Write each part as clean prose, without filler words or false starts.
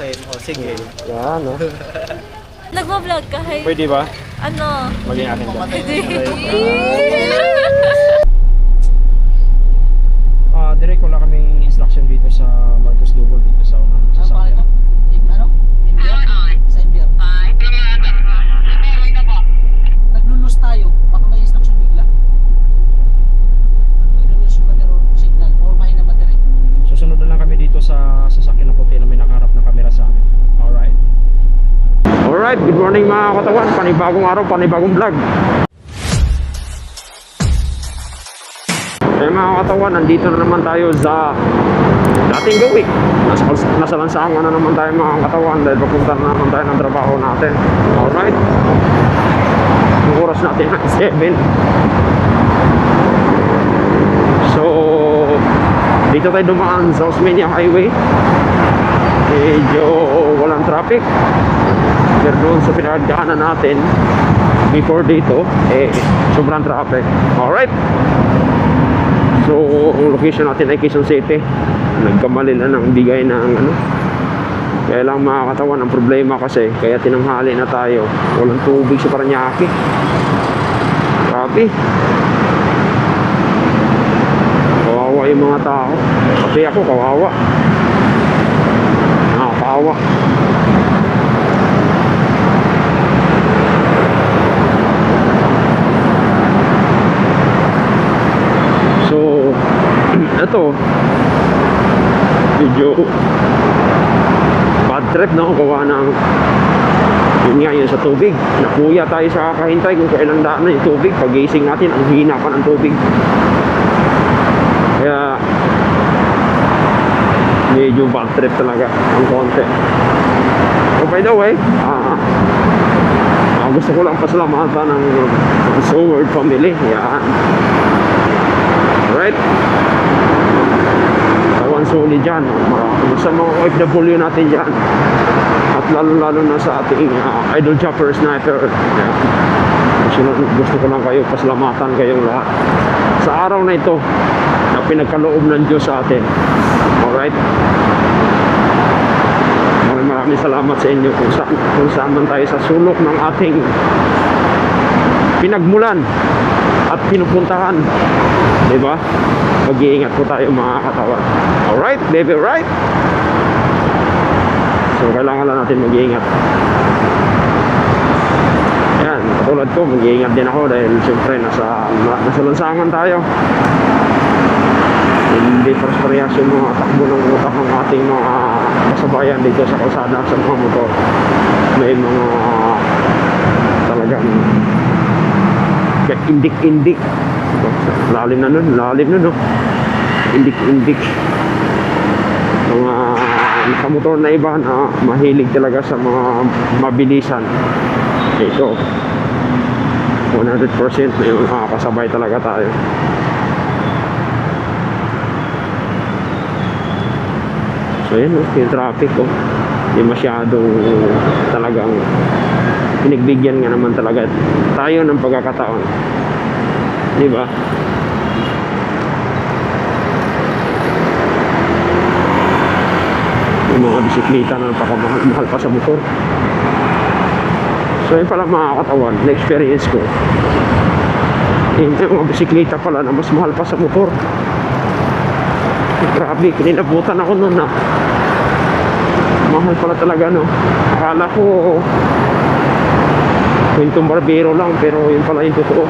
akin. O, sige. Yan, no? Nagpa-vlog ka, hey? Pwede ba? Ano? Maging akin ba? Direct wala kaming instruction dito sa Marcos Double dito sa unang sasakyan. Ano? India? Sa India. Naglulus tayo. Baka may instruction bigla. Naglulus yung battery or signal or mahina battery. Susunod na lang kami dito sa sasakyan na puti na may nakaharap na kamera sa amin. Alright. Alright, good morning mga katawan. Panibagong araw, panibagong vlog. Eh mga katawan, nandito na naman tayo sa dating gawin. Nasa lansangan na naman tayo mga katawan dahil papunta na naman tayo ng trabaho natin. Alright. Yung oras natin ay 7. So, dito tayo dumaan sa Osmeña Highway. Medyo walang traffic. Pero doon sa pinagdaanan natin before dito, sobrang traffic. Alright. So, ang location natin ay Quezon City. Nagkamali na ng bigay ng ano. Kaya lang mga katawan, ang problema kasi, kaya tinanghali na tayo. Walang tubig sa Parañaque. Grabe. Kawawa yung mga tao. Pati ako, kawawa. Nakakawa. So, ito medyo bad trip na gawa ng yun nga yun sa tubig. Nakuya tayo sa kakahintay kung kailang daan na yung tubig. Pag-gising natin, ang hina pa ng tubig. Kaya medyo bad trip talaga ang konti. So by the way, gusto ko lang pasalamatan ng Soward family. Yan. Right? Tawan suli dyan. Sa mga OFW natin dyan. At lalo na sa ating idol chopper sniper. Gusto ko lang kayo pasalamatan kayong lahat sa araw na ito na pinagkaloob ng Diyos sa atin. Alright? Maraming salamat sa inyo kung saan man tayo sa sulok ng ating pinagmulan at pinupuntahan. Diba? Mag-iingat po tayo mga katawan. Alright, baby, right? So, kailangan lang natin mag-iingat. Yan, katulad ko, mag-iingat din ako dahil siyempre nasa lansangan tayo. Hindi parehas yung mga takbo ng utak ng ating mga kasabayan dito sa kalsada sa mga motor. May mga talagang indik-indik. Lalim na nun, no? Indik-indik. Mga nakamotor na iba na mahilig talaga sa mga mabilisan. Ito 100% may mga kasabay talaga tayo. So yun, yung traffic ko hindi masyadong talagang pinagbigyan nga naman talaga tayo ng pagkakataon, di ba? Yung mga bisikleta na napakamahal pa sa motor. So yun pala mga katawan, na-experience ko yung mga bisikleta pala na mas mahal pa sa motor. Grabe, kinilabutan ako nun na mahal pala talaga, no? Akala ko kwentong barbero lang, pero yun pala yung totoo.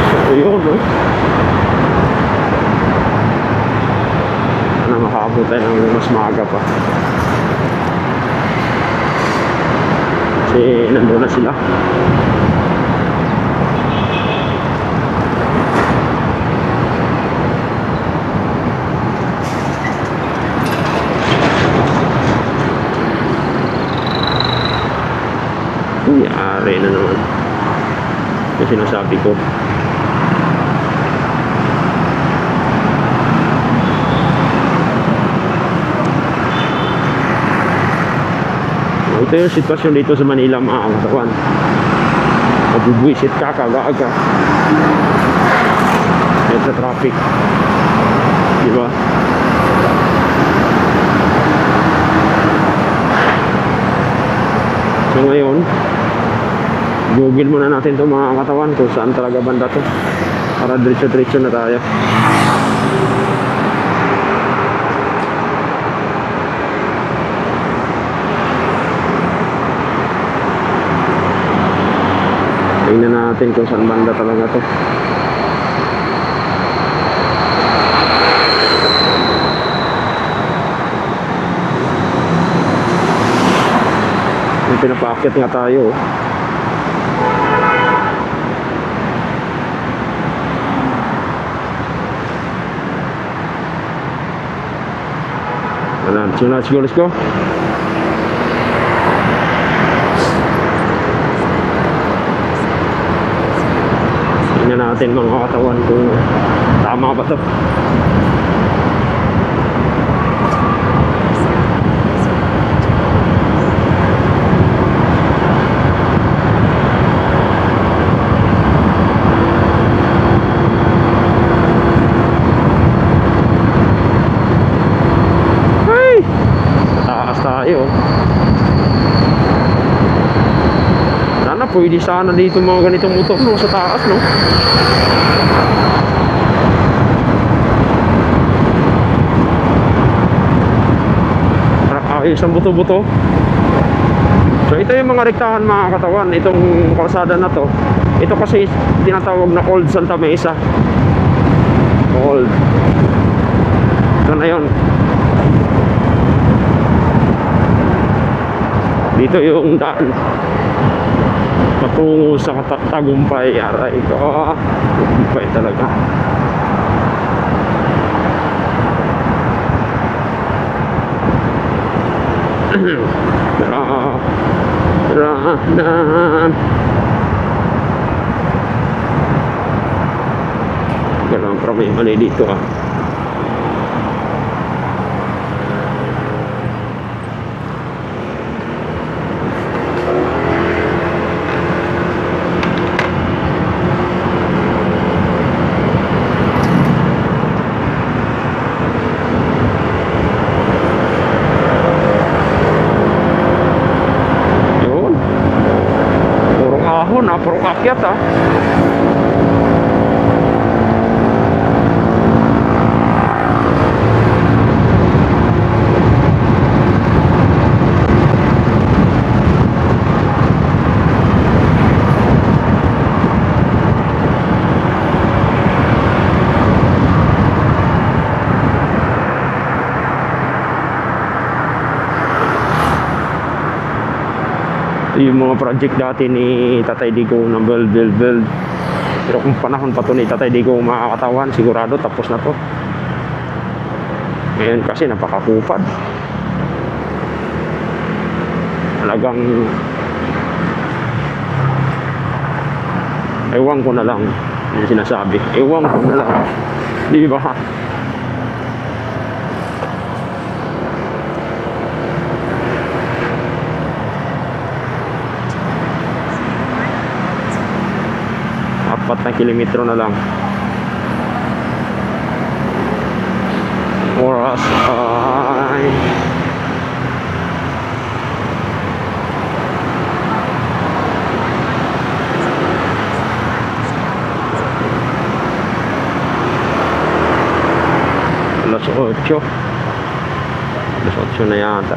So yun, no? Sana makaabot tayo ng mas maaga pa. Kasi nandun na sila. Yari na naman yung sinasabi ko. Ito yung sitwasyon dito sa Manila mga katawan. Mabubwisit ka kagaga. Kahit sa traffic. Di ba? So ngayon, Google muna natin itong mga katawan kung saan talaga banda to. Para diretso-diretso na tayo. Tingnan natin kung saan banda talaga to. May pinapaakyat nga tayo. So let's go, let's go. Tingnan natin mga katawan kung tama ba to. Sana pwede sana dito mga ganitong motor no, sa taas no. Ayos ang buto-buto. So ito yung mga rektahan mga katawan. Itong kalsada na to, ito kasi tinatawag na Old Santa Mesa. Old. Ito na yun. Dito yung daan patungo sa Tagumpay. Aray ko, Tagumpay talaga. Ganun pa may mali dito ah. Puro akyat ah. Yung mga project dati ni Tatay Digong ng build. Pero kung panahon pa to ni Tatay Digong makakatawan, sigurado tapos na to. Ngayon kasi napakakupad. Talagang ewan ko na lang yung sinasabi. Ewan ko na lang. Di ba? Apat na kilometro na lang. Oras ay alas 8. Alas 8 na yata.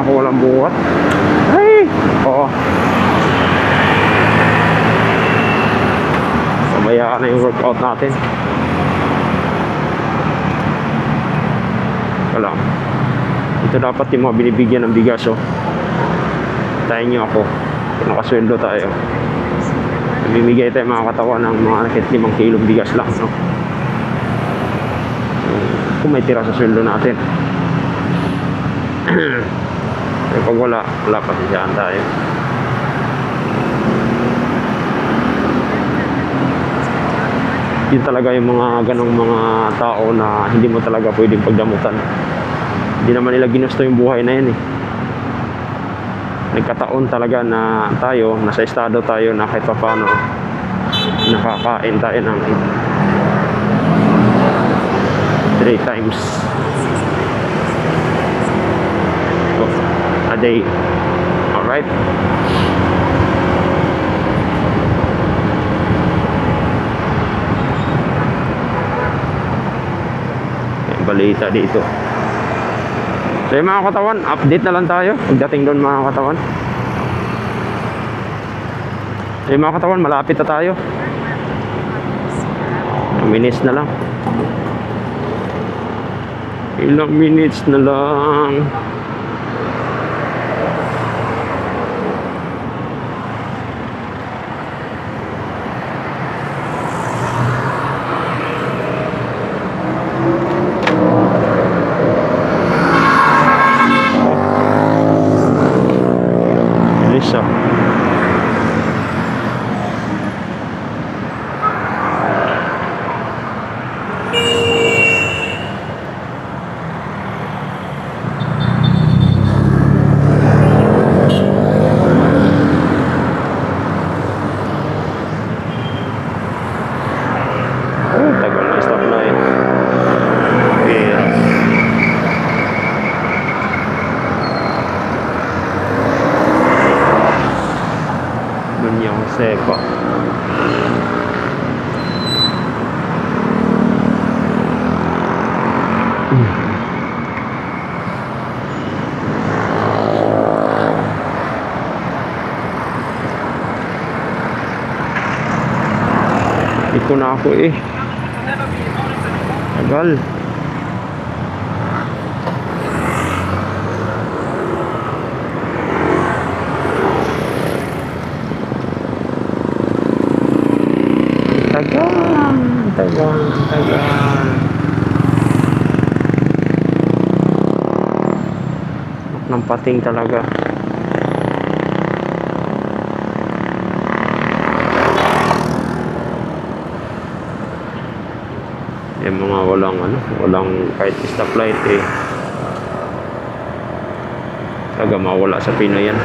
Walang buhat. Ay! Oo. Sabayaan na yung workout natin. Wala. Ito dapat yung mga binibigyan ng bigas oh. Tayo nyo ako. Nakasweldo tayo. Bibigay tayo mga katawan ng mga 5 kilong bigas lang no? Kung may tira sa sweldo natin. Eh, pag wala pasisyahan tayo. Yun talaga yung mga ganong mga tao na hindi mo talaga pwedeng pagdamutan. Hindi naman nila ginusto yung buhay na yan eh. Nagkataon talaga na tayo, nasa estado tayo na kahit paano nakakain tayo ng 3 times a day. Alright? Balita dito. So yung mga katawan, update na lang tayo pagdating doon mga katawan. So yung mga katawan, malapit na tayo. Ilang minutes na lang. Ilang minutes na lang. Bilis ah. Tagal na stop na eh. Yeah. Bunyang Sepa. Ito na ako eh. Tagal. Tagal. Ng pating talaga. Yung mga walang kahit stoplight eh. Talaga mawala sa Pinoy yan.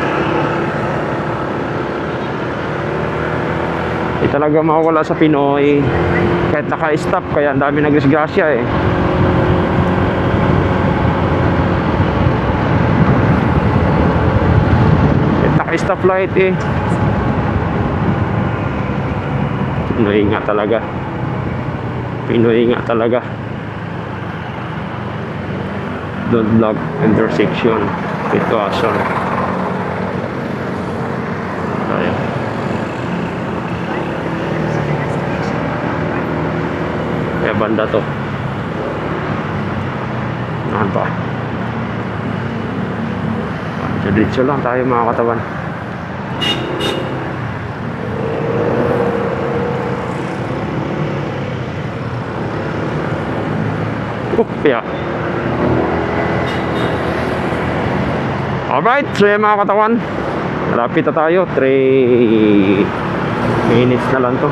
Talaga mawala sa Pinoy kahit naka-stop, kaya ang dami nagdisgrasya eh. Kahit naka-stop light eh. Pinoy nga talaga. Pinoy nga talaga. Don't block intersection with caution. Ayan. Kaya banda to. Nahan pa. So diretso lang tayo mga katawan. Yeah. Alright, so yan mga katawan, malapit na tayo. 3 minutes na lang to.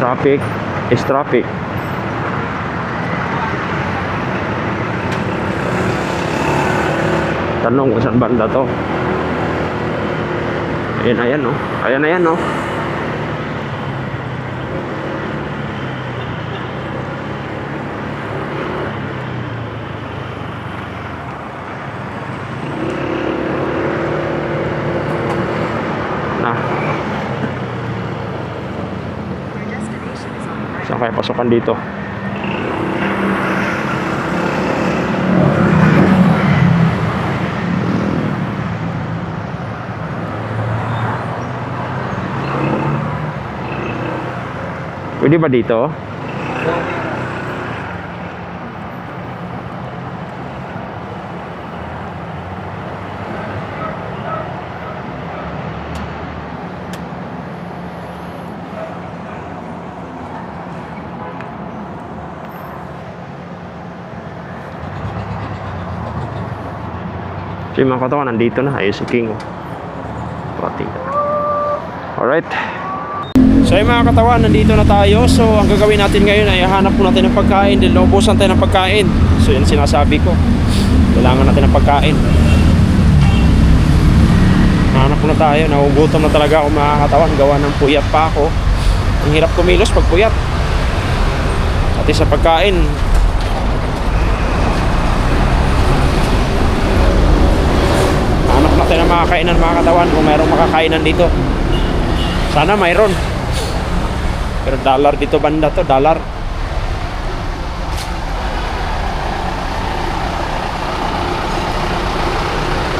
Traffic is traffic. Tanong kung saan banda to. Ayan no. Ayan no. Na. Saan kaya pasukan dito? Pwede ba dito? So yung mga katawan, nandito na. Ayun si King. Pati. Alright. So yung mga katawan, nandito na tayo. So ang gagawin natin ngayon ay hanap po natin ng pagkain. Dahil naubusan tayo ng pagkain. So yun sinasabi ko. Kailangan natin ng pagkain. Hanap po na tayo. Nagugutom na talaga ako mga katawan. Gawa ng puyat pa ako. Ang hirap kumilos pag puyat. Pati sa pagkain. Hanap natin ng mga kainan mga katawan. Kung mayroong makakainan dito. Sana mayroon. Pero dollar dito banda to. Dollar.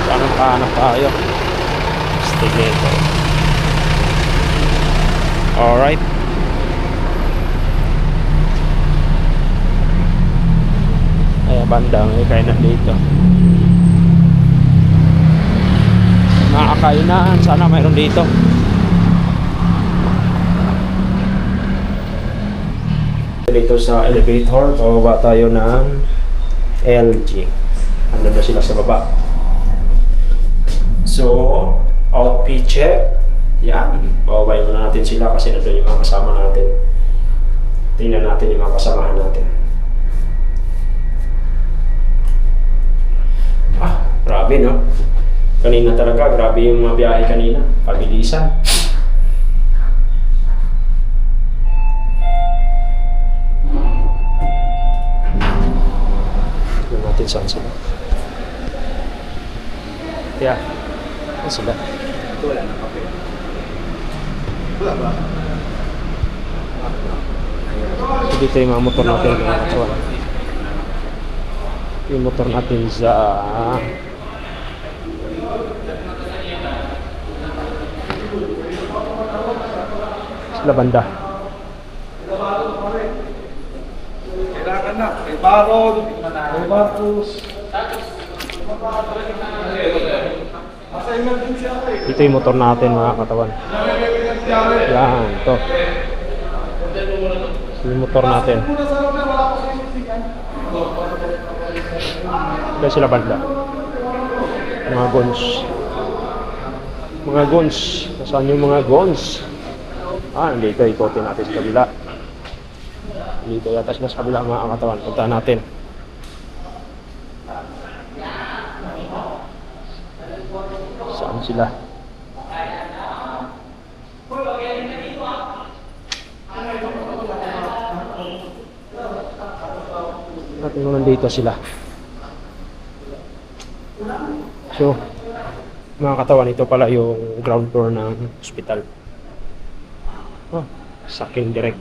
Sana hanap tayo. Stileto. Alright. Ay, banda may kainan dito. Mga kainan, sana mayroon dito. Dito sa elevator, bababa tayo ng LG. Andun na sila sa baba. So, outfit check. Yan. Bababayin muna natin sila kasi nandun yung mga kasama natin. Tingnan natin yung mga kasamahan natin. Ah, grabe no? Kanina talaga, grabe yung mga biyahe kanina. Pabilisan. Tingnan natin saan sila. Yeah. Saan sila? Wala na kape. Wala ba? So, dito yung mga motor natin mga katawan. Yung motor natin sa banda. Kailangan na. May barod. May batos. Asa emergency ako eh. Ito yung motor natin mga katawan. Yan, ito. Ito yung motor natin. Kaya sila banda. Mga gons. Mga gons. Nasaan yung mga gons? Ah, nandito. Ikotin natin sa kabila. Dito yata sila sa kabila mga katawan. Punta natin. Saan sila? Natin kung nandito sila. So, mga katawan, ito pala yung ground floor ng hospital. Oh, saking direct.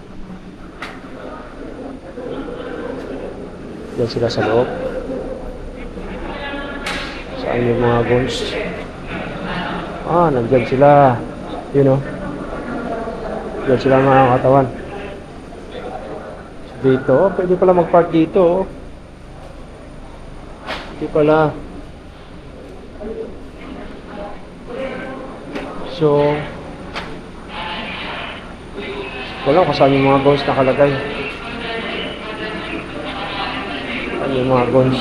Diyan sila sa loob. Saan yung mga guns? Ah, nandyan sila. You know. Diyan sila mga katawan. Dito, pwede pala mag-park dito. Pwede pala. So, wala kung saan yung mga guns nakalagay. Saan yung mga guns?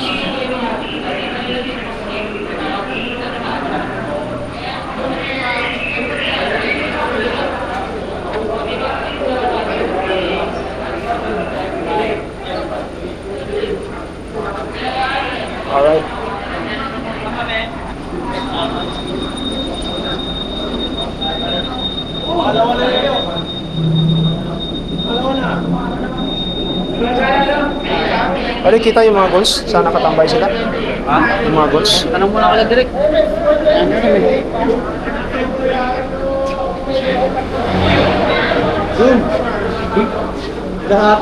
Alright. Pwede kita yung mga goals? Saan nakatambay sila? Ha? Yung mga goals? Tanong muna ka lang direct.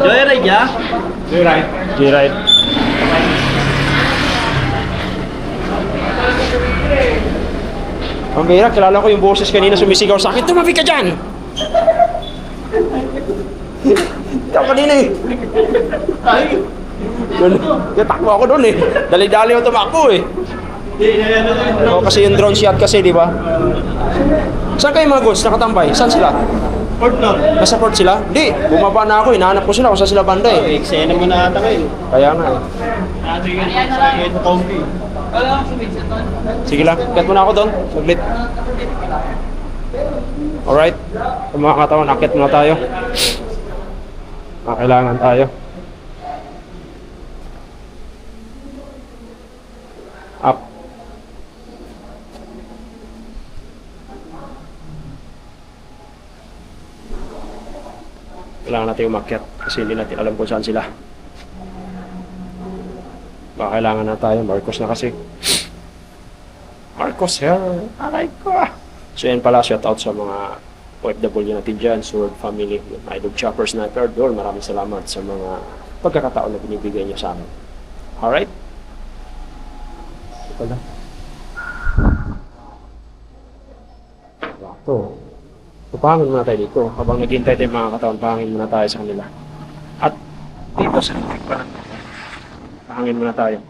Joyride ya? Joyride. G-Ride. Ang bihira, kilala ko yung boses kanina sumisigaw sa akin, tumabi ka dyan! Ikaw kanina eh. Takbo ako doon eh. Dali-dali ako tumakbo eh. O, kasi yung drone shot kasi, di ba? Saan kayo mga goods nakatambay? Saan sila? Fourth floor. Nasa port sila? Hindi, bumaba na ako. Hinahanap ko sila kung saan sila banda eh. Eksena mo na ata kayo. Kaya nga eh. Ito county. Sige lang, kat muna ako doon. Saglit. Alright. Kung mga katawan, akit muna tayo. Kailangan tayo. Up. Kailangan natin umakyat kasi hindi natin alam kung saan sila. Baka kailangan na tayo. Marcos na kasi. Marcos here. Aray ko. So yan pala, shout out sa mga OFW natin dyan, Sword Family, Idol Chopper, Sniper, Door. Maraming salamat sa mga pagkakataon na binibigay niyo sa amin. Alright? Ito lang. Ito. Pahangin muna tayo dito. Habang naghihintay tayo mga katawan, pahangin muna tayo sa kanila. At dito sa likod pa lang. Pahangin muna tayo.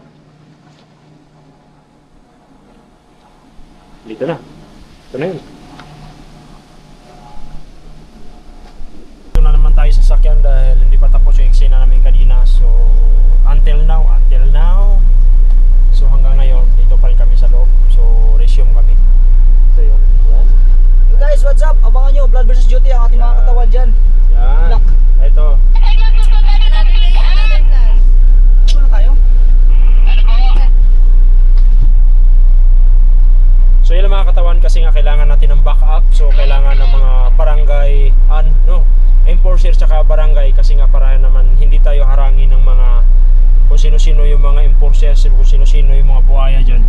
Dito na. Ito na yun. Ito na naman tayo sa sakyan dahil hindi pa tapos yung eksena namin kanina. So, until now. So, hanggang ngayon, dito pa rin kami sa loob. So, resume kami. Ito yun. Yan. Hey guys, what's up? Abangan nyo, Blood vs. Duty ang ating mga katawan dyan. Yan. Lock. Ito. Ito na tayo. So yun lang mga katawan kasi nga kailangan natin ng backup. So kailangan ng mga barangay enforcers tsaka barangay kasi nga para naman hindi tayo harangin ng mga kung sino-sino yung mga enforcers, kung sino-sino yung mga buhaya dyan.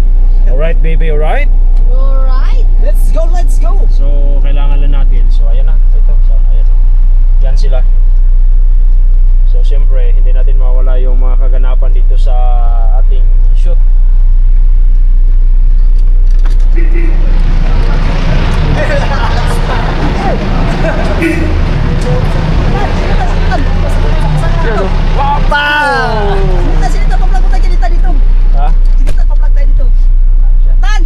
Alright baby, alright? Alright. Let's go, let's go! So kailangan lang natin. So ayan na, ito, ayan. Yan sila. So siyempre hindi natin mawala yung mga kaganapan dito sa ating shoot. Sinita, pa-vlog mo tayo kinita dito. Ha? Sinita, pa-vlog tayo dito. Tan!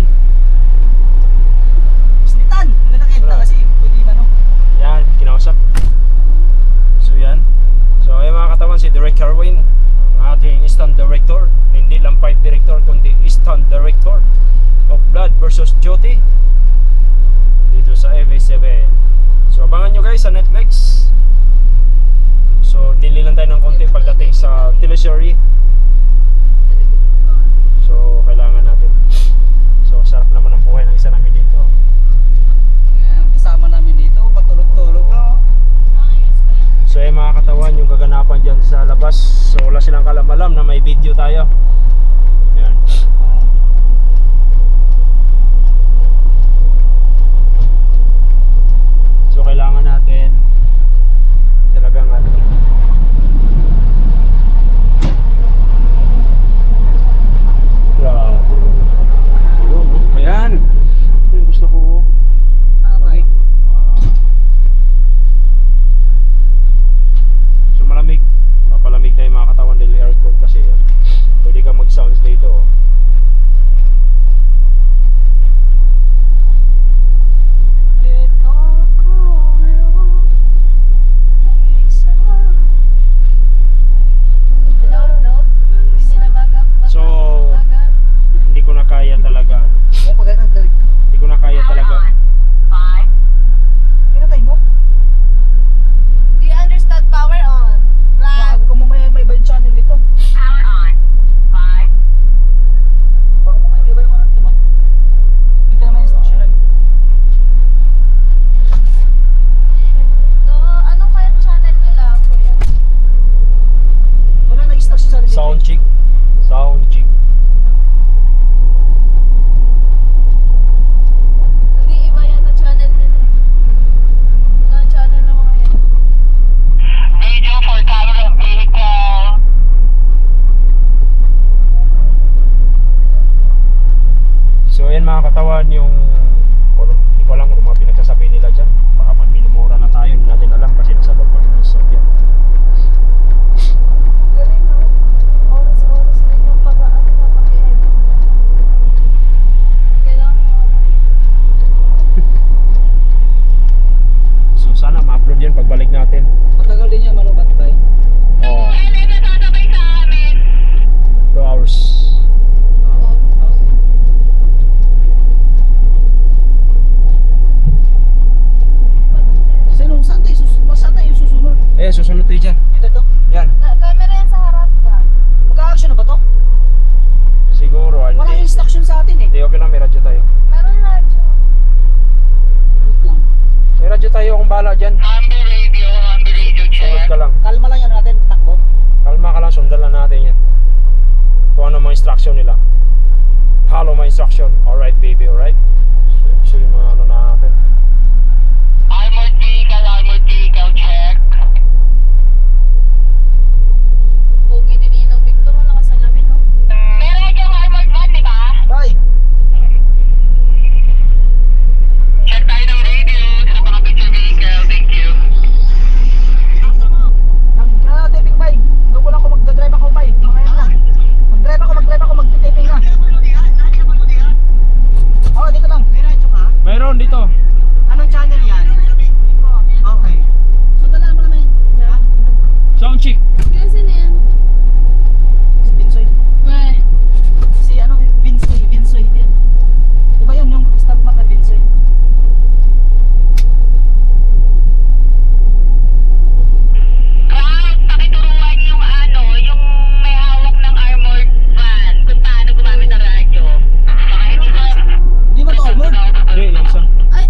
Sinitan! Nagkakita kasi, pwede ba no? Yan, kinausap. So yan. So ayan mga katawan, si Direk Kerwin, ang ating instant director. Hindi lang fight director, kundi instant director of Blood vs. Duty dito sa FA7. So abangan nyo guys sa Netflix. So dili lang tayo ng konti pagdating sa teleserye. So kailangan natin. So sarap naman ang buhay ng isa namin dito. Ayan, kasama namin dito, patulog-tulog na. So yung mga katawan, yung kaganapan dyan sa labas. So wala silang kalamalam na may video tayo. Yan. So kailangan natin talagang grabe. Yun, oh. Ayan. Ito yung gusto ko. Okay. So malamig. Papalamig tayo mga katawan dahil aircon kasi yan. Pwede ka mag-sounds dito. Oh. So hindi ko na kaya talaga. Mo pag nagdalik. Hindi ko na kaya talaga. Kinatay mo? Do you understand power on? Bago ka mamaya may iba yung channel nito. Baka mamaya may iba yung ano nito ba? Hindi ka naman instructional. Anong kaya channel nila, kuya? Wala nag-instruction sa nila. Sound check. Sound check. Hindi, iba yata channel nila. Wala channel na mga yan. So ayan mga katawan yung hindi ko alam kung mga pinagsasabi nila dyan. Baka man minumura na tayo, hindi natin alam kasi nasa loob pa ng sakyan. Galing no? Oras-oras din yung pag-aano na pag-edit. Kailangan mo So sana ma-upload lang. Kalma lang yan natin, takbo. Kalma ka lang, sundan lang natin yan. Kung ano mga instruction nila. Follow my instruction. Alright baby, alright? So yung mga ano natin. Armored vehicle, check. Pogi din yun ng Victor, wala ka salamin, no? Meron yung armored van, di ba? Bye! Check tayo ng radio sa mga picture vehicle, thank you. Taping bay. Doon ko lang ako magdadrive ako bay. Mga yan lang. Magdrive ako, magtitaping na. Oo, dito lang. Mayroon dito. Anong channel yan? Okay. Sundan mo naman. Sound check. Kasi na yan. Si Vinsoy. Weh. Si ano, Vinsoy din. Diba yun, yung stop mata Vinsoy? Crowd, pakituruan yung ano, yung may hawak ng armored van, kung paano gumamit ng radyo. Baka hindi ba... Di ba to armored? Hindi, yung isa. Ay!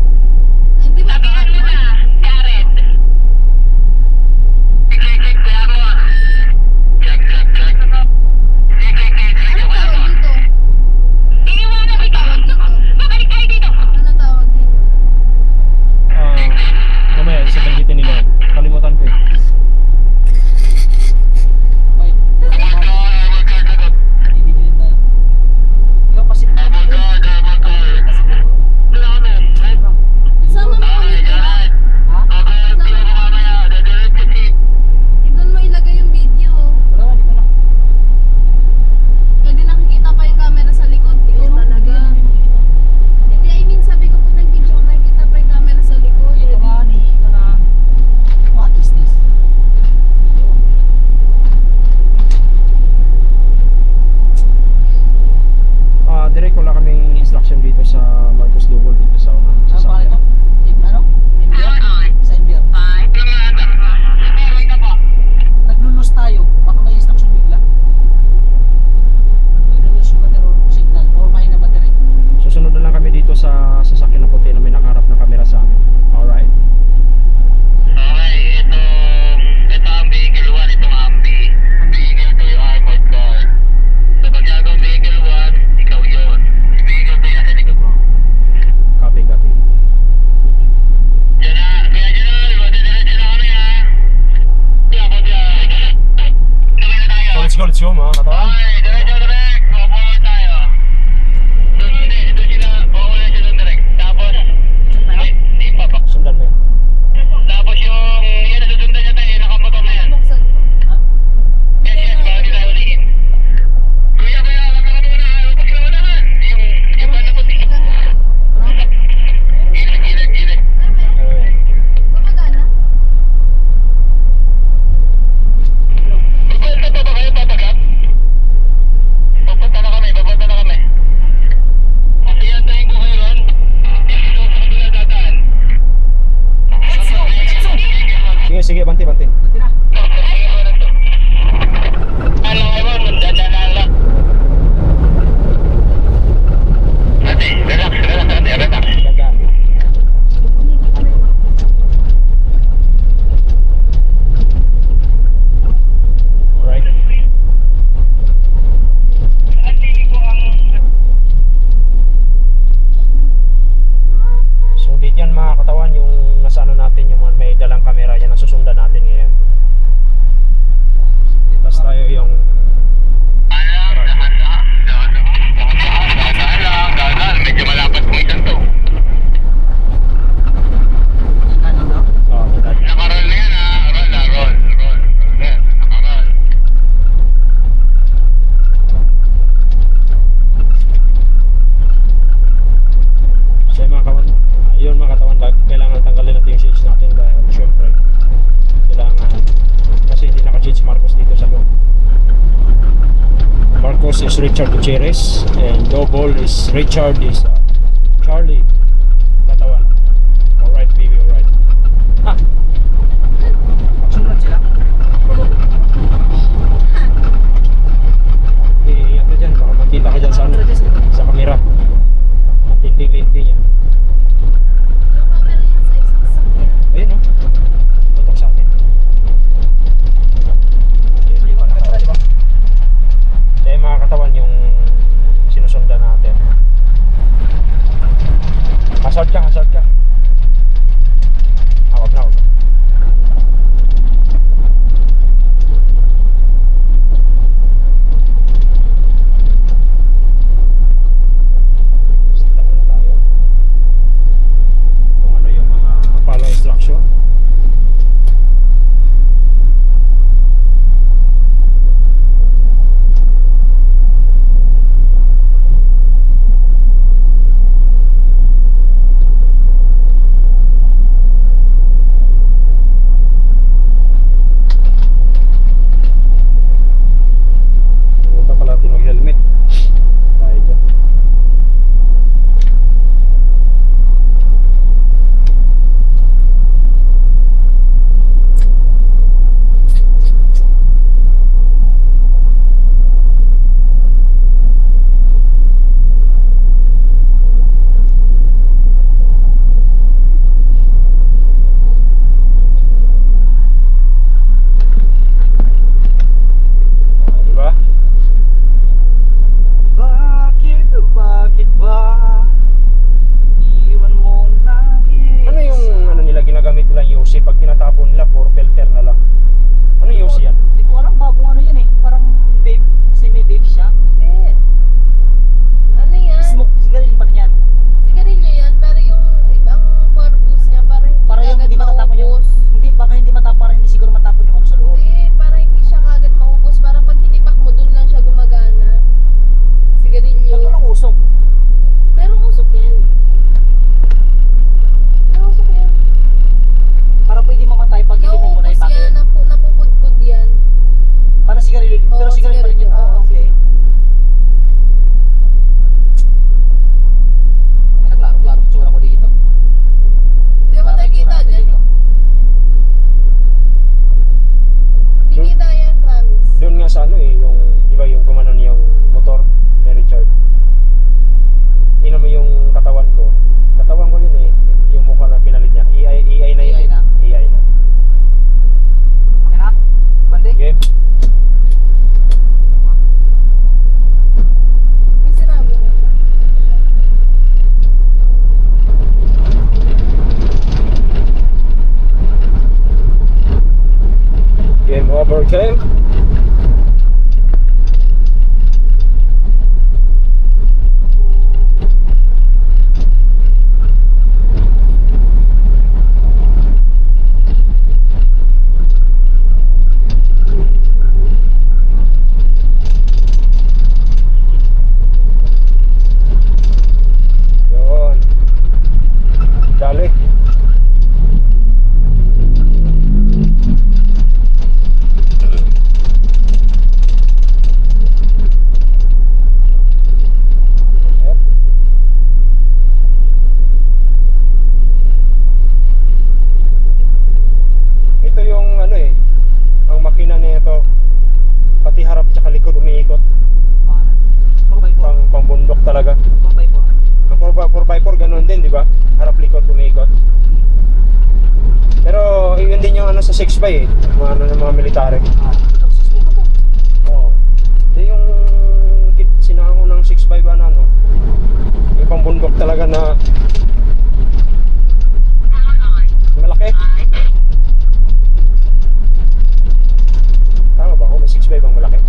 Hindi ba ito Tabihan mo na, Jared. Check, kuya mo. Check. Check. Ano tawag dito? Iniwanan Ano mo ito. tawag dito? Babalik tayo dito. Ano tawag dito? Mamaya, isa banggitin nila yan. Kalimutan ko eh. Bay. Ibigilin tayo. Ikaw pa si Sama mo kami dito. Ha? Doon mo ilagay yung video. Wala, dito na. Hindi nakikita pa yung camera sa likod. Ikaw talaga. Hindi, I mean, sabi ko pag nag-video ka, makikita pa yung camera sa likod. Ito nga ni, ito na. What is this? Direct wala kaming instruction dito sa Marcos Double dito sa unang Ano pa sasakyan. ito? Ano? India? Sa India. Naglulus tayo. Baka may instruction bigla. Naglulus yung battery signal or mahina battery. Susunod na lang kami dito sa sasakyan na puti na may nakaharap na camera sa amin. Alright. Okay, ito ang vehicle 1, itong Ambi. Vehicle 2 yung armored car. So pag gagawin vehicle 1, ikaw yun. Si vehicle 2 nasa likod mo. Copy. Diyan na, kaya dyan na, madidiretso na kami ha. Diyan. Dumi na tayo. So let's go mga katawan. Okay, diretso direct. Go forward tayo. Doon sila, uulan siya doon direct. Tapos, hindi pa pa. Sundan mo yan. Tapos yung, yan nasusundan niya tayo, nakamotor na yan. Buksan ko. Yes, bago di tayo ulihin. Kuya, wag ka muna. Huwag ka unahan. Yung banda puti. Gilid. Ayan. Gumagana? Pupunta pa ba kayo, papagap? Pupunta na kami. Kasi yantayin ko kayo ron. Dito sa kabila dadaan. Sige, banti. Ba't na? Ano kayo, dadaan lang. Ate, relax. Gagaan. Alright. So dito yan mga katawan yung nasa ano natin yung may dalang camera yan ang susundan natin ngayon. Tapos tayo yung Medyo malapat kung isang to. Ano daw? Nakaroll na yan ha. Roll. Yan, nakaroll. So yung mga katawan, yun mga katawan, kailangan tanggalin natin yung shades natin dahil syempre kailangan kasi hindi naka-shades si Marcos dito sa loob. Marcos is Richard Gutierrez and Double is Richard is Charlie katawan. Alright baby, alright. Ha! Sunod sila. Ingat ka dyan, baka makita ka dyan sa ano, sa camera. Matinding-linting yan. Yung camera yan sa isang sasakyan. Ayun o, tutok sa atin. Okay. Yun. Dali. Yep. Ito yung ano eh, ang makina nito pati harap tsaka likod umiikot, 4x4. pang bundok talaga. 4x4. Ang 4x4 ganun din, di ba? Harap likod umiikot. Pero yun din yung ano sa 6x eh, mga ano ng mga military. Oo. Ito yung sinango ng 6x ba na ano. Yung pang bundok talaga na malaki. Tama ba ako? May 6x bang malaki?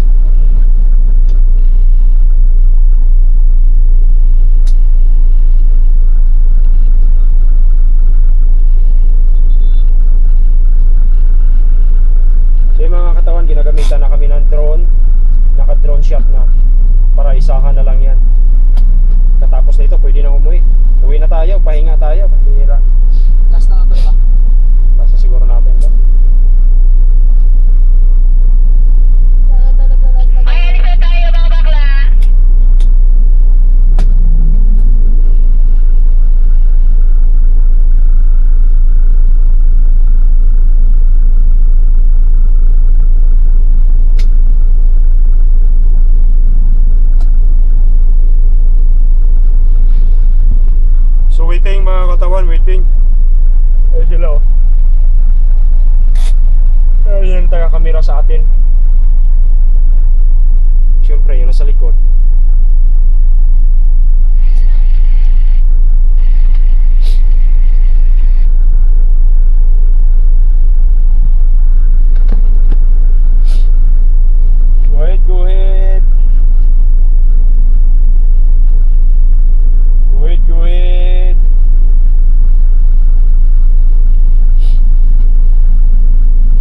So yung mga katawan, ginagamitan na kami ng drone. Naka-drone shot na. Para isahan na lang yan. Katapos na ito, pwede na umuwi. Uwi na tayo, pahinga tayo. Pambihira. Last na ito, diba? Basta siguro natin ito. Sana talaga last na Ay, alis na tayo mga bakla. So waiting mga katawan, waiting. Ayun sila oh. Ayun yung taga-kamera sa atin. Siyempre, yung nasa likod. Go ahead, go ahead. Go ahead, go ahead.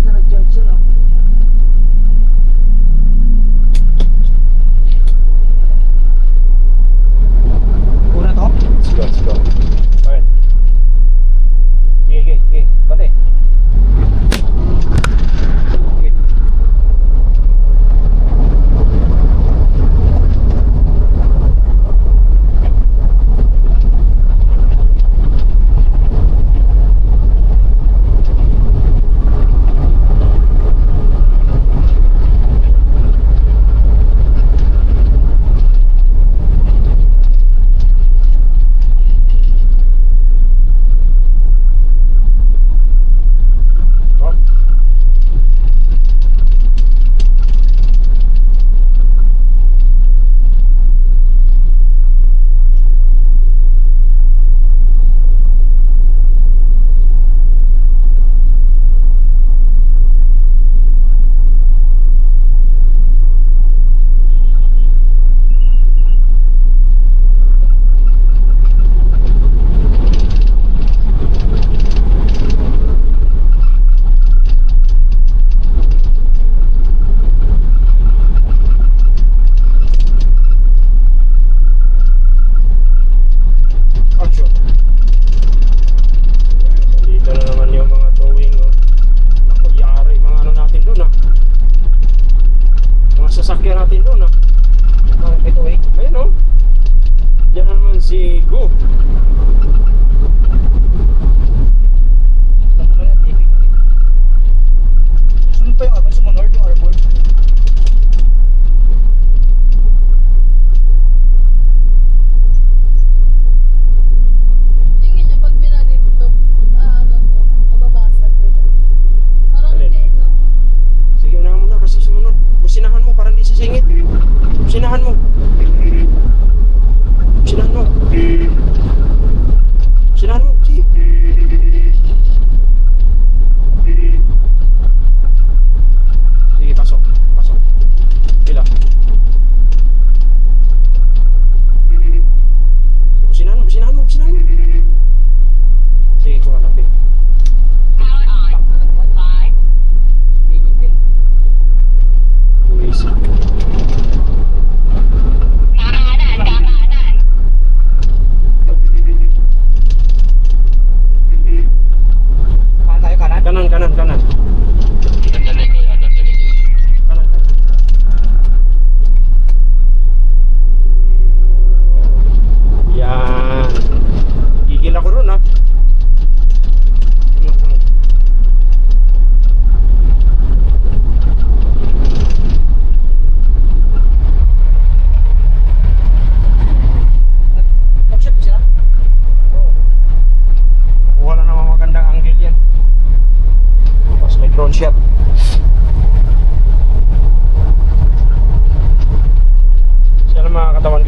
Na nag-charge yun, oh.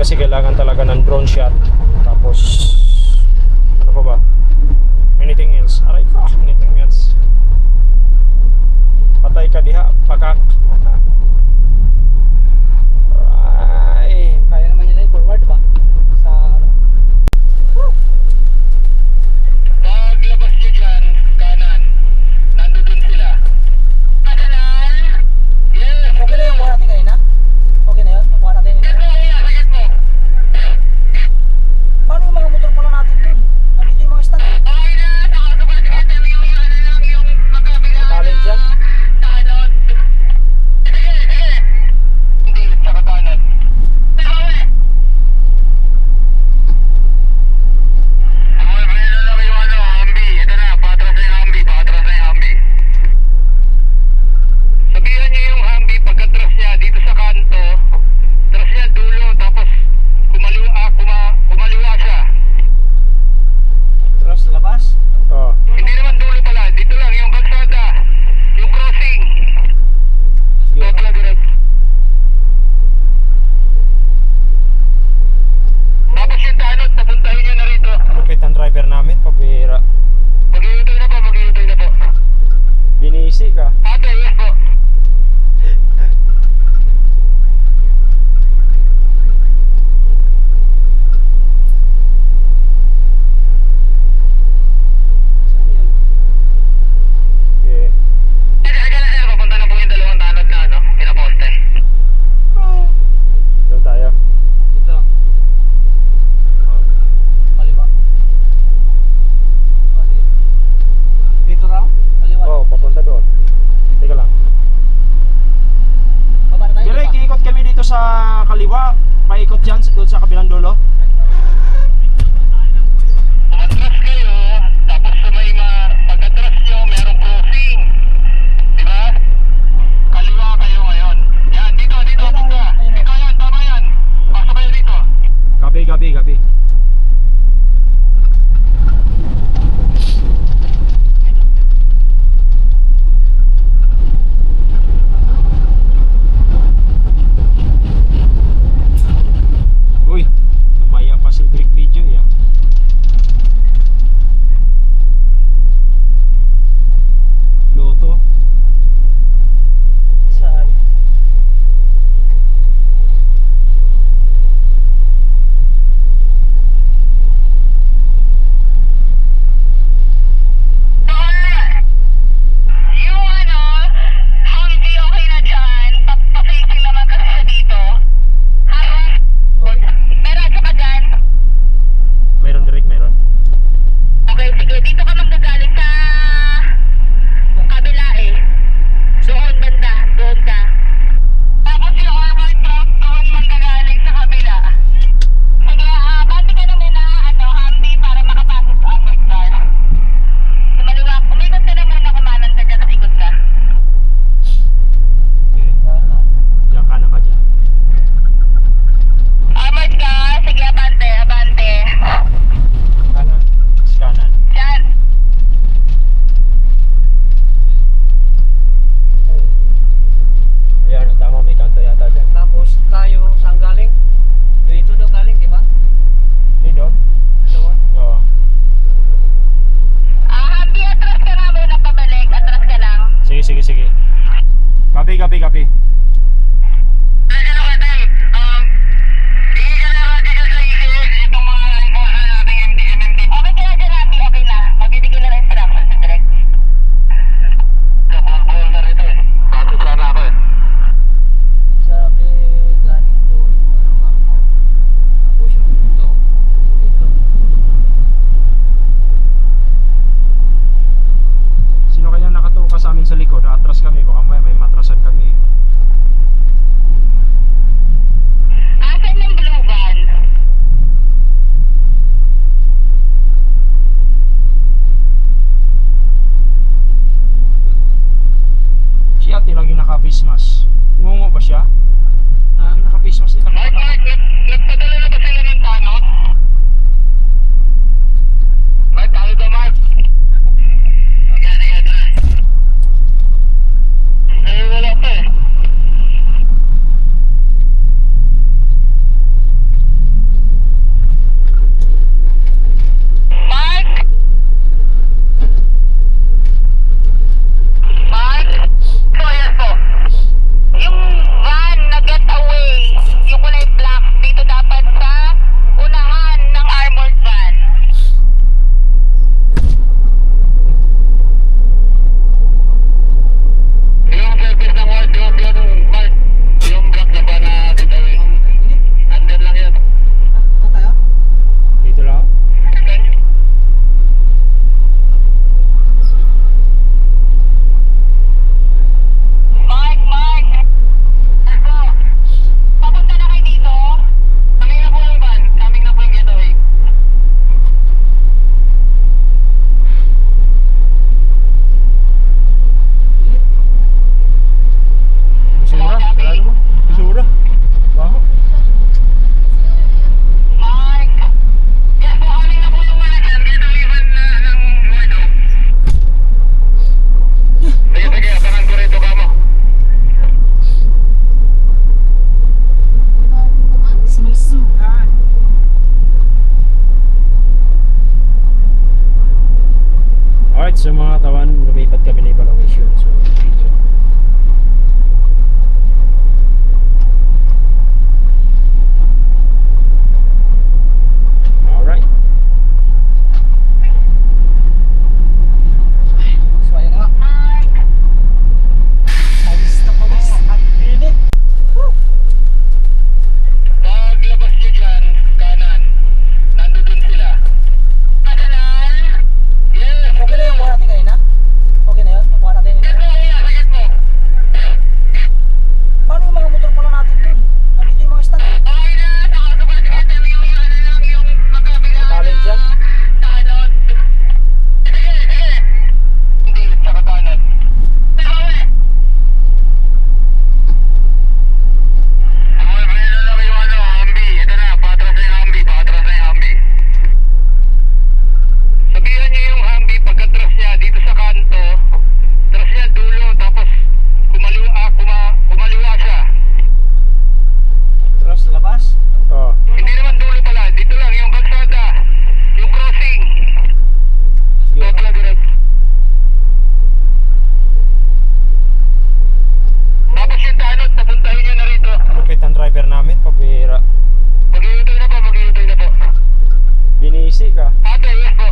kasi kailangan talaga ng drone shot. Tapos ano pa ba? Anything else? Aray ka, anything else? Patay ka diha, pakak. Aray. Kaya naman nila i-forward ba? Sa ano? Paglabas nyo dyan, kanan. Nandun sila. Kanan! Yes! Okay na yung kuha natin kanina? Okay na yun? Yung kuha natin Yes, kanina? kuya! Sakit mo! Paano yung mga motor pala natin dun? Nandito yung mga stand. Okay na! Nakasabas kita yung ano lang, yung magkabila Talent yan. tanod. Sige, sige! Hindi, saka tanod. Sige! Okay, pwede na lang yung ano, Humvee. Ito na, patras na yung Humvee. Patras na yung Humvee. Sabihan niyo yung Humvee, pagka-tras niya dito sa kanto, tras niya dulo, tapos kumaliwa siya. Trust labas? Oh. Hindi naman dulo pala, dito lang yung kalsada, yung crossing. Topla direct. Tapos yung tanod, papuntahin nyo na rito. Lupit ang driver namin, pabira. Mag-iutoy na po, mag-iutoy na po. Binisi ka. Ate, yes po. Yeah. Sige na sir, papunta na po yung dalawang tanod na ano, pinaposte. Doon tayo. Dito. Kaliwa. Oh, dito. Dito raw? Kaliwa. Oh, papunta doon. Teka lang. Baba na tayo. Direk, diba? ikot kami dito sa kaliwa. Paikot dyan doon sa kabilang dulo. Umatras kayo, tapos sa may pagkatras nyo, merong crossing. Di ba? Kaliwa kayo ngayon. Yan, dito, dito, Ayun, punta. ayun, ayun. Ikaw yan, tama yan. Pasok kayo dito. Gabi. Uy, namaya pa si Brick Video ya. Loto. Saan? sa mga tawan, lumipat kami na ibang location. So, dito. Alright. So ayun nga. Ayos na po guys. Ang init. Paglabas nyo dyan, kanan. Nandun sila. Kanan! Yes! Okay na yung kuha natin kanina? Okay na yun? Yung kuha natin Yes, kanina? kuya! Sakit mo! Paano yung mga motor pala natin dun? Nandito yung mga stand. Okay na! Nakasabas kita yung ano lang, yung magkabila Talent dyan? tanod. Sige, sige! Hindi, saka tanod. Sige! Okay, na lang yung ano, Humvee. Ito na, patras na yung Humvee. Patras na yung Humvee. Sabihan niyo yung Humvee, pagka-tras niya dito sa kanto, tras niya dulo, tapos kumaliwa siya. Terus labas. Oh. Hindi naman dulo pala, dito lang yung kalsada, yung crossing. Topla direct. Tapos yung tanod, papuntahin nyo na rito. Lupit ang driver namin, pabira. Mag-iutay na po, mag-iutay na po. Binisi ka. Ate, yes po.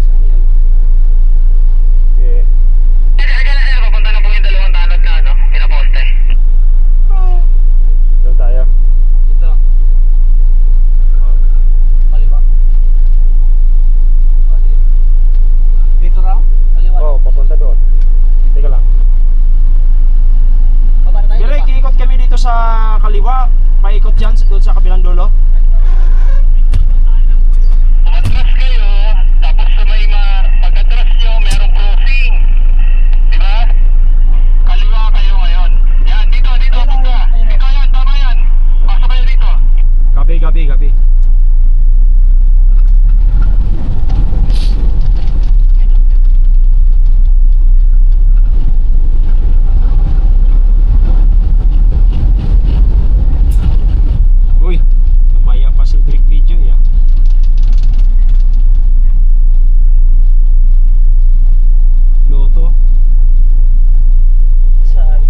Saan yan? Yeah. Sige na sir, papunta na po yung dalawang tanod na ano, pinaposte. Doon tayo. Dito. Kaliwa. Dito raw? Kaliwa. Oh, papunta doon. Teka lang. Baba na tayo. Direk, ikot kami dito sa kaliwa. Paikot dyan, doon sa kabilang dulo. Umatras kayo, tapos sa may pagkatras nyo, merong crossing. Di ba? Kaliwa kayo ngayon. Yan, dito, dito, Ayun, punta. ayun, ayun. Ikaw yan, tama yan. Pasok kayo dito. Gabi. Uy, namaya pa si Brick Video ya. Loto. Saan?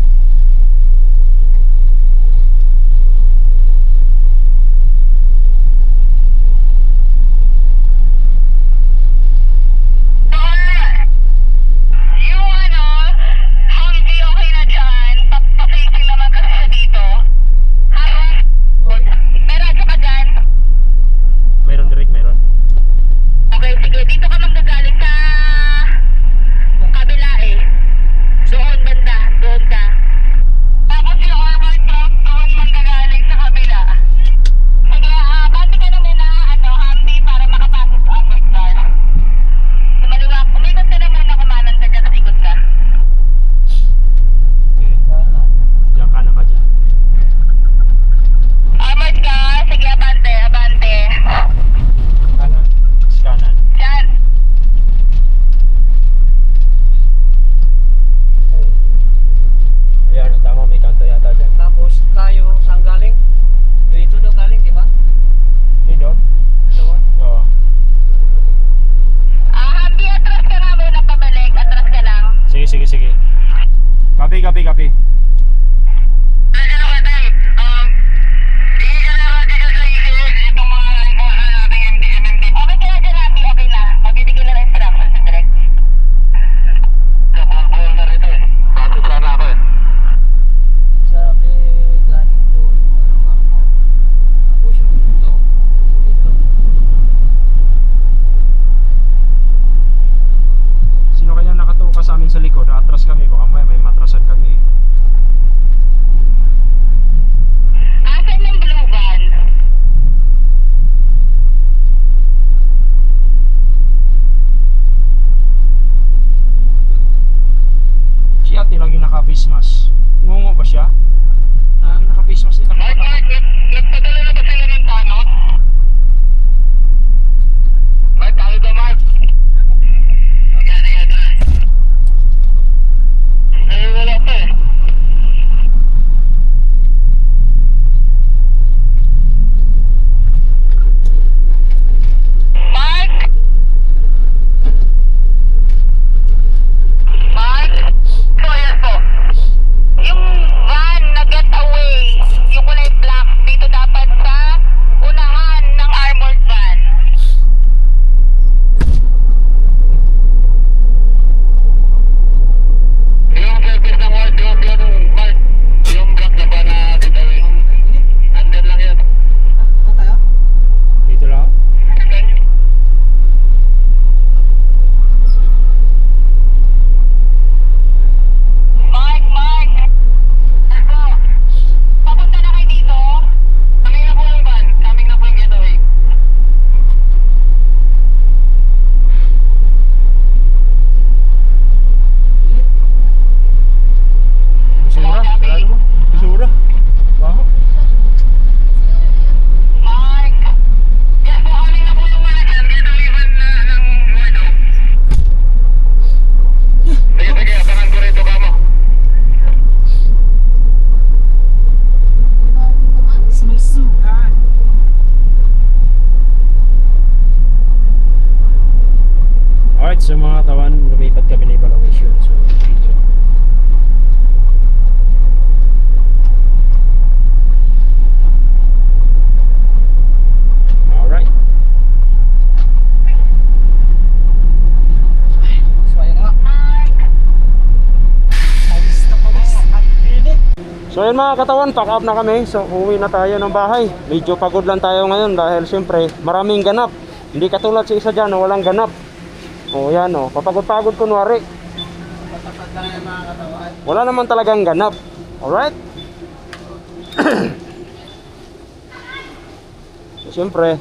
Yung ano, Humvee okay na dyan. Pa-facing naman kasi siya dito. Meron ka dyan? Mayroon Direk, mayroon. Okay, sige. Dito ka manggagaling sa kabila eh. Doon banda, doon ka. Tapos yung armored truck, doon manggagaling sa kabila. Sige, bati ka na muna, Humvee, para makapasok sa armored truck. Sa maliwa, umikot ka na muna kumanan ka dyan, tapos ikot ka. Okay. Diyan kanan ka dyan. Armored ka, sige, abante, abante. Kanan. Kanan. Dyan. Ayan, tama, may kanto yata dyan. Tapos tayo saan galing? Dito daw galing, di ba? Hindi doon? Doon. Oo. Humvee, atras ka nga muna pabalik, atras ka lang. Sige. Copy. Sige na ka, Tay. Sige ka na, Roger, ka sa ECS. Itong mga enforcer nating MMD. Okay ka na dyan, Humvee, okay na. Magbibigay na ng instructions sa direct. Kapag-call na rito eh. Bakit sana ako eh. Sabi galing doon ano ako. Tapos yung dito. Sino kaya nakatuka sa amin sa likod? Atras kami, baka may matrasan kami. So mga katawan, lumipat kami na evaluation. So dito. Alright. So ayun nga. Ayos na pawis. Ang init. So yun mga katawan, pack up na kami. So uwi na tayo ng bahay. Medyo pagod lang tayo ngayon dahil siyempre maraming ganap. Hindi katulad sa isa dyan na walang ganap. O yan o, papagod-pagod kunwari. Wala naman talagang ganap. Alright? So siyempre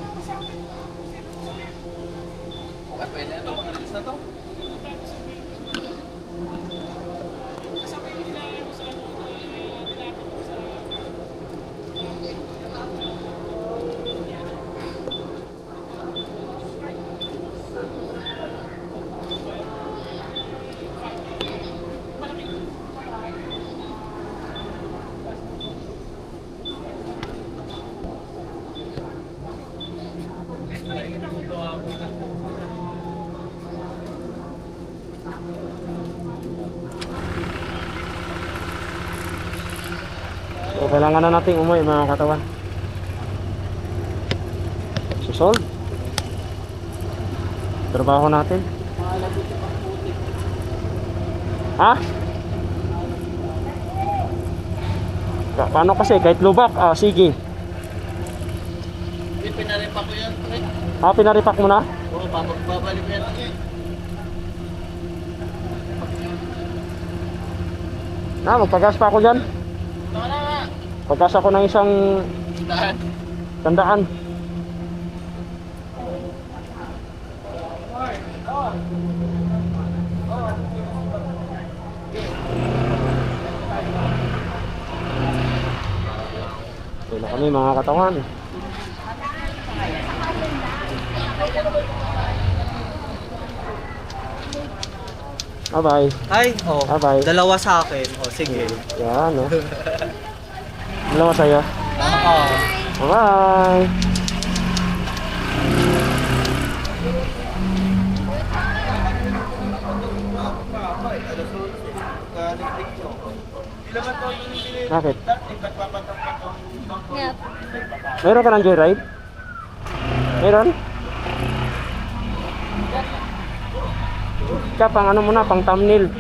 so kailangan na nating umuwi mga katawan. Susol trabaho natin. Ha? Paano kasi kahit lubak? Sige. Pinaripa ko yan. Pinaripak mo na? Oo, babalik ko yan. Magpagas pa ako dyan. Pagkas ako ng isang tandaan. Ito na kami mga katawan. Bye-bye. Ay, oh. Bye-bye. Dalawa sa akin. Oh, sige. Yan, no? Dalawa sa'yo. Oo. Bye-bye. Bakit? Ngap. Meron ka ng joyride? Meron? Ka pang ano muna, pang thumbnail.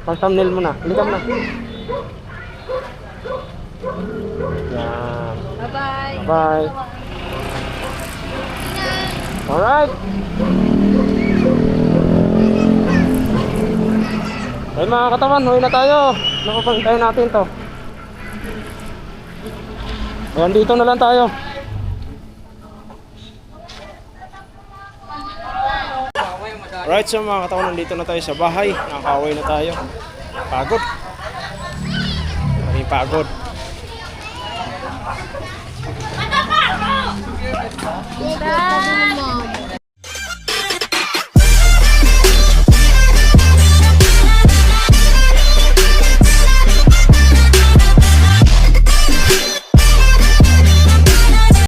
Pang thumbnail muna. Halika muna. Yan. Bye-bye. Bye. Alright. Ay mga katawan, huwi na tayo. Napapantayin natin to. Ayan, dito na lang tayo. Alright, so mga katawan, nandito na tayo sa bahay. Nakakaway na tayo. Pagod. Maraming pagod. Bye.